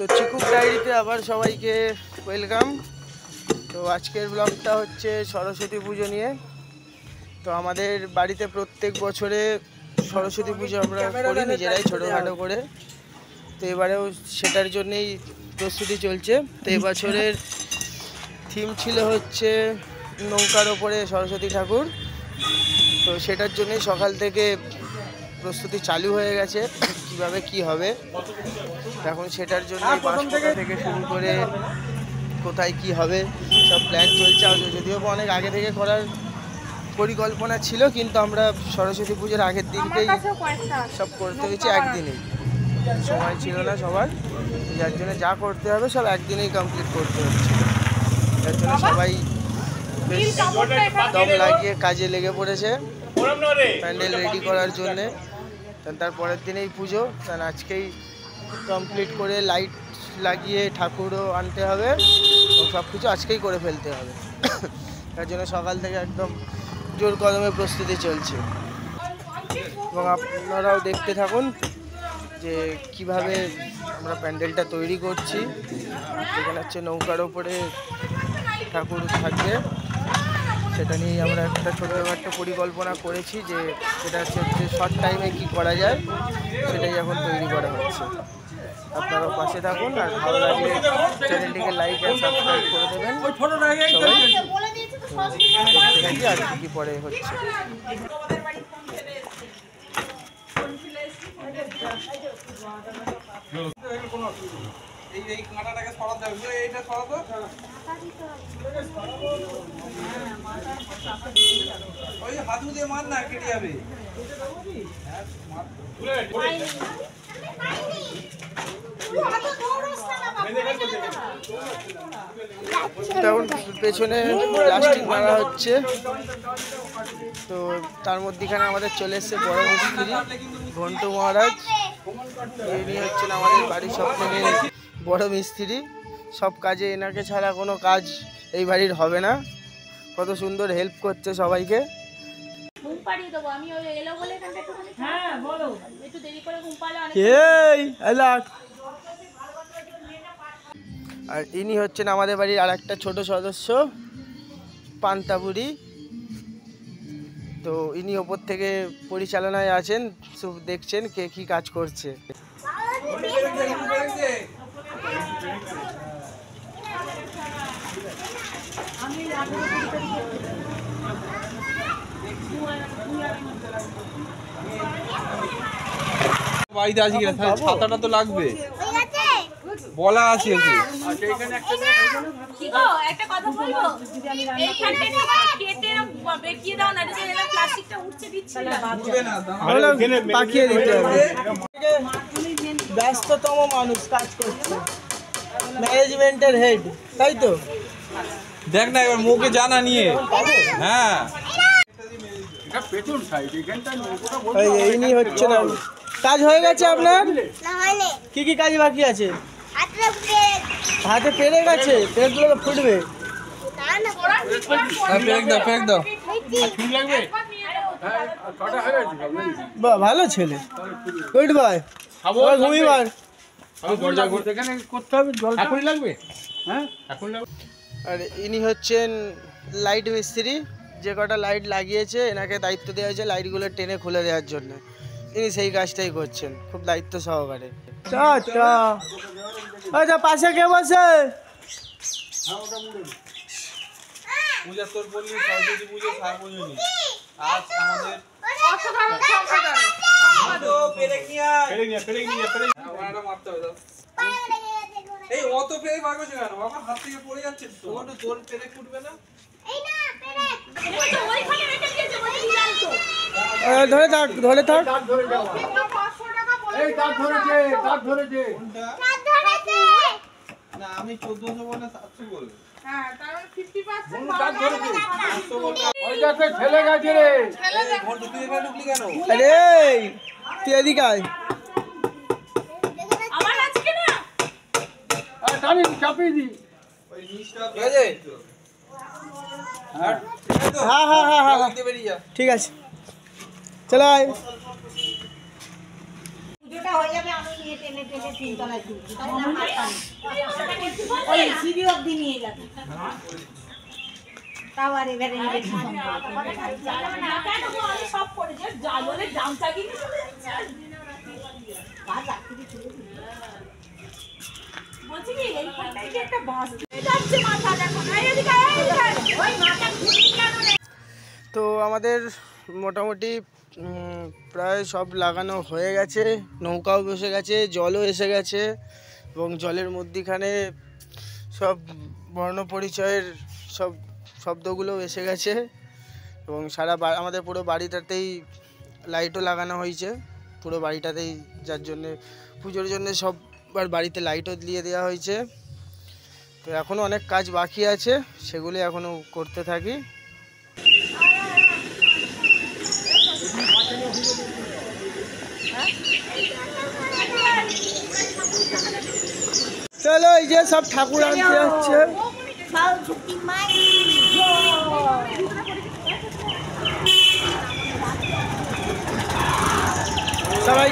তো চিকুক ডায়েরিতে আবার সবাইকে ওয়েলকাম। তো আজকের ব্লগটা হচ্ছে সরস্বতী পুজো নিয়ে। তো আমাদের বাড়িতে প্রত্যেক বছরে সরস্বতী পুজো আমরা করি নিজেরাই ছোটোখাটো করে। তো এবারেও সেটার জন্যেই প্রস্তুতি চলছে। তো এবছরের থিম ছিল হচ্ছে নৌকার ওপরে সরস্বতী ঠাকুর। তো সেটার জন্যই সকাল থেকে প্রস্তুতি চালু হয়ে গেছে কিভাবে কি হবে। এখন সেটার জন্য বাঁশ পোতা থেকে শুরু করে কোথায় কি হবে সব প্ল্যান চলছে। যদিও অনেক আগে থেকে করার পরিকল্পনা ছিল, কিন্তু আমরা সরস্বতী পুজোর আগের দিনকেই সব করতে হয়েছে, একদিনেই সময় ছিল না সবার, যার জন্য যা করতে হবে সব একদিনেই কমপ্লিট করতে হচ্ছে। যার জন্য সবাই বেশ দম লাগিয়ে কাজে লেগে পড়েছে প্যান্ডেল রেডি করার জন্যে। তার পরের দিনেই পুজো, কারণ আজকেই কমপ্লিট করে লাইট লাগিয়ে ঠাকুরও আনতে হবে এবং সব কিছু আজকেই করে ফেলতে হবে। তার জন্য সকাল থেকে একদম জোর কদমে প্রস্তুতি চলছে এবং আপনারাও দেখতে থাকুন যে কিভাবে আমরা প্যান্ডেলটা তৈরি করছি। এখানে হচ্ছে নৌকার ওপরে ঠাকুর থাকবে, সেটা নিয়েই আমরা একটা ছোটোখাটো পরিকল্পনা করেছি যে সেটা হচ্ছে শর্ট টাইমে কি করা যায় সেটাই এখন তৈরি করা হচ্ছে। আপনারাও পাশে থাকুন, আর ভালো লাগলে চ্যানেলটিকে লাইক আর সাবস্ক্রাইব করে দেবেন সবাই। দেখতে থাকি আর কি পরে হচ্ছে। এই কাঁটাটাকে সরাতে হবে, এইটা সরাতো ওই হাতু দিয়ে মার না, কেটে যাবে। তখন পেছনে প্লাস্টিক মারা হচ্ছে। তো তার মধ্যেখানে আমাদের চলে এসছে বড় মিস্ত্রি ঘন্টু মহারাজ। ইনি হচ্ছেন আমাদের বাড়ির সব থেকে বড় মিস্ত্রি। সব কাজে এনাকে ছাড়া কোনো কাজ এই বাড়ির হবে না। কত সুন্দর হেল্প করছে সবাইকে। আর ইনি হচ্ছেন আমাদের বাড়ির আর একটা ছোট সদস্য পান্তাবুড়ি। তো ইনি ওপর থেকে পরিচালনায় আছেন, সব দেখছেন কে কি কাজ করছে। বাড়িতে আছি কিনা, ছাতাটা তো লাগবে, বলা আছে। একটা কথা বলবো, এইখানটা কেটে বেঁকিয়ে দাও না, এটা প্লাস্টিকটা উঠছে দিচ্ছি না, পাকিয়ে দিতে হবে। ব্যস্ততম মানুষ কাজ করছে, ম্যানেজমেন্টের হেড, তাই তো? দেখ না এবার মুখে জানা নিয়ে। হ্যাঁ ইনি হচ্ছে না। কাজ হয়ে গেছে আপনার? কি কি কাজ বাকি আছে? হাতে পেরে গেছে, পেরেকগুলো তো ফুটবে। ফেক দাও। বাহ, ভালো ছেলে, গুড বয়। ঘুমিবার আর ইনি হচ্ছেন লাইট মিস্ত্রি। যে কটা লাইট লাগিয়েছে এনাকে দায়িত্ব দেওয়া হয়েছে লাইটগুলো টেনে খুলে দেওয়ার জন্য। ইনি সেই কাজটাই করছেন খুব দায়িত্ব সহকারে। আচ্ছা, পাশে কে বসে? পূজা তোর বললি সরস্বতী পুজো সার্বজনীন। আজ আমাদের এই অত পেরে পারবে কেন? আমার হাত থেকে পড়ে যাচ্ছে তো, একটু জোর পেরে ফুটবে না। ধরে থাক, ধরে থাক। না আমি 1400 বলে 700 বলে। হ্যাঁ, তার মানে 50% ছেলে গেছে রে। ঘন্টু তুই এখানে ঢুকলি কেন? আরে তুই এদিকে আয়। আমার আজকে না টানি চাপিয়ে দি। ওই নিচটা ঠিক আছে? হ্যাঁ হ্যাঁ, ঠিক আছে, চলো আয়। পুজোটা হয়ে যাবে আমি নিয়ে টেনে টেনে তিনতলায় তুলছি ওই সিঁড়ি অব্দি নিয়ে যাবে তাও আর এবারে সব করেছে জালের দামটা কিন্তু বলছি কি এই ফোনটাই কি একটা বাস যাচ্ছে মাথা দেখো এদিকে ওই মাথা ঘুরি কেন রে। তো আমাদের মোটামুটি প্রায় সব লাগানো হয়ে গেছে, নৌকাও বসে গেছে, জলও এসে গেছে এবং জলের মধ্যিখানে সব বর্ণ পরিচয়ের সব শব্দগুলোও এসে গেছে এবং সারা আমাদের পুরো বাড়িটাতেই লাইটও লাগানো হয়েছে পুরো বাড়িটাতেই, যার জন্যে পুজোর জন্যে সববার বাড়িতে লাইটও দিয়ে দেওয়া হয়েছে। তো এখনও অনেক কাজ বাকি আছে, সেগুলি এখনও করতে থাকি। চলো এই যে সব ঠাকুর আনতে যাচ্ছে, সবাই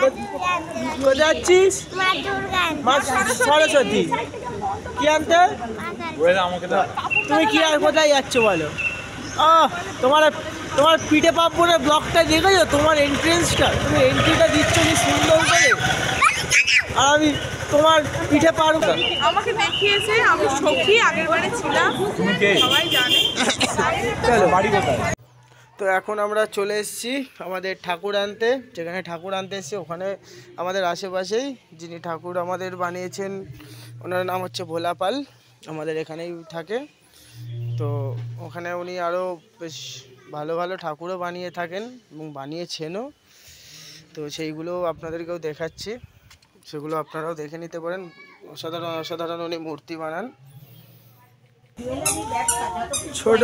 কোথায় যাচ্ছিস? মা সরস্বতী কি আনতে? তুমি কি আর কোথায় যাচ্ছ বলো? তোমার তোমার পিঠে পাপড়ের ব্লগটা দেখেছো, তোমার এন্ট্রেন্সটা, তুমি এন্ট্রিটা দিচ্ছ কি সুন্দর করে, আর আমি তোমার পিঠে পারো আমাকে দেখিয়েছে, আমি সখী আগের বারে ছিলাম, সবাই জানে। চলো বাড়ি কোথায়? তো এখন আমরা চলে এসেছি আমাদের ঠাকুর আনতে, যেখানে ঠাকুর আনতে এসেছি ওখানে আমাদের আশেপাশেই যিনি ঠাকুর আমাদের বানিয়েছেন ওনার নাম হচ্ছে ভোলা পাল, আমাদের এখানেই থাকে। তো ওখানে উনি আরও বেশ ভালো ভালো ঠাকুরও বানিয়ে থাকেন এবং বানিয়েছেনও, তো সেইগুলো আপনাদেরকেও দেখাচ্ছি, সেগুলো আপনারাও দেখে নিতে পারেন। অসাধারণ অসাধারণ উনি মূর্তি বানান। ছোট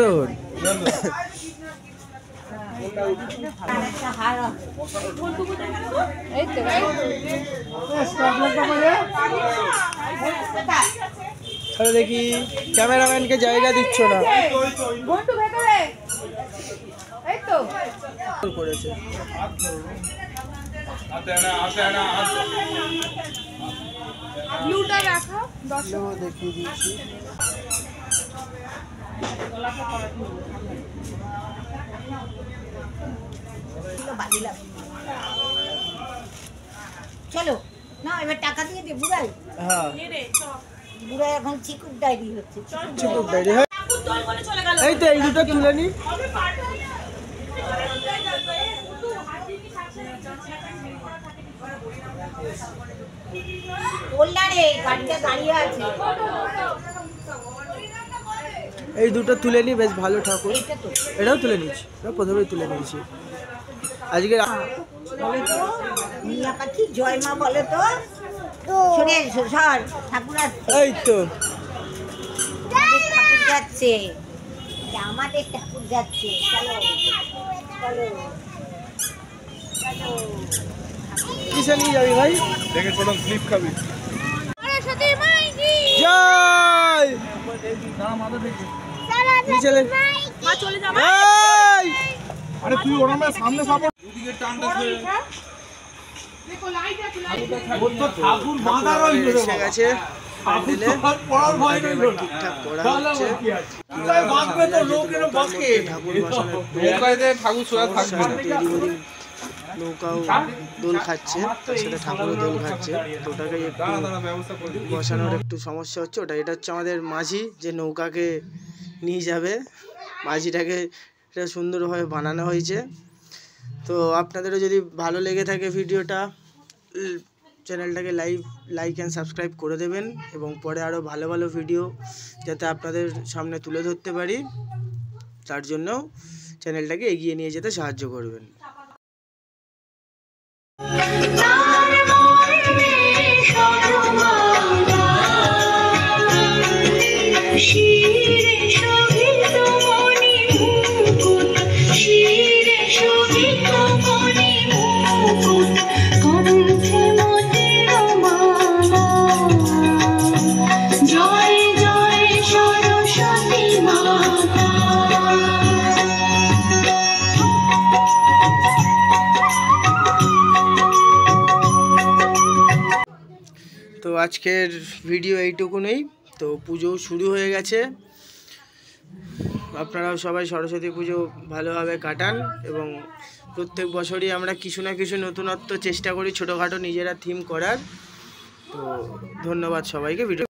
দেখি ক্যামেরাম্যানকে জায়গা দিচ্ছ না করেছে। দেখিয়ে দিচ্ছি। চলো না এবার টাকা দিয়ে দে বুড়াই। হ্যাঁ বুড়াই এখন চিকুর ডায়েরি হচ্ছে। চিকুর ডায়েরি, হ্যাঁ এই তো এই দুটো তুলে নি। এই দুটো তুলে নি, বেশ ভালো ঠাকুর, এটাও তুলে নিচ্ছি, প্রথমেই তুলে নিয়েছি আজকে। জয় মা বলে তো শুনে সর ঠাকুর আসছে, এই তো ঠাকুর যাচ্ছে, আমাদের ঠাকুর যাচ্ছে। চলো চলো চলো। কিসে নিয়ে যাবি ভাই? দেখে ছোট স্লিপ খাবি। জয় চলে যাবে। আরে তুই ওর সামনে সাপোর্ট দুদিকে টানতে ঠাকুর বাঁধা রইল রে গেছে। ঠিকঠাক করা হচ্ছে, ঠাকুর সোজা থাকবে না, নৌকাও দোল খাচ্ছে, তার সাথে ঠাকুরও দোল খাচ্ছে, তো ওটাকে একটু বসানোর একটু সমস্যা হচ্ছে। ওটা এটা হচ্ছে আমাদের মাঝি যে নৌকাকে নিয়ে যাবে, মাঝিটাকে এটা সুন্দরভাবে বানানো হয়েছে। তো আপনাদেরও যদি ভালো লেগে থাকে ভিডিওটা, চ্যানেলটাকে লাইক অ্যান্ড সাবস্ক্রাইব করে দেবেন এবং পরে আরও ভালো ভালো ভিডিও যাতে আপনাদের সামনে তুলে ধরতে পারি, তার জন্য চ্যানেলটাকে এগিয়ে নিয়ে যেতে সাহায্য করবেন। তো আজকের ভিডিও এইটুকুনই। তো পুজো শুরু হয়ে গেছে, আপনারাও সবাই সরস্বতী পুজো ভালোভাবে কাটান এবং প্রত্যেক বছরই আমরা কিছু না কিছু নতুনত্ব চেষ্টা করি ছোটোখাটো নিজেরা থিম করার। তো ধন্যবাদ সবাইকে ভিডিও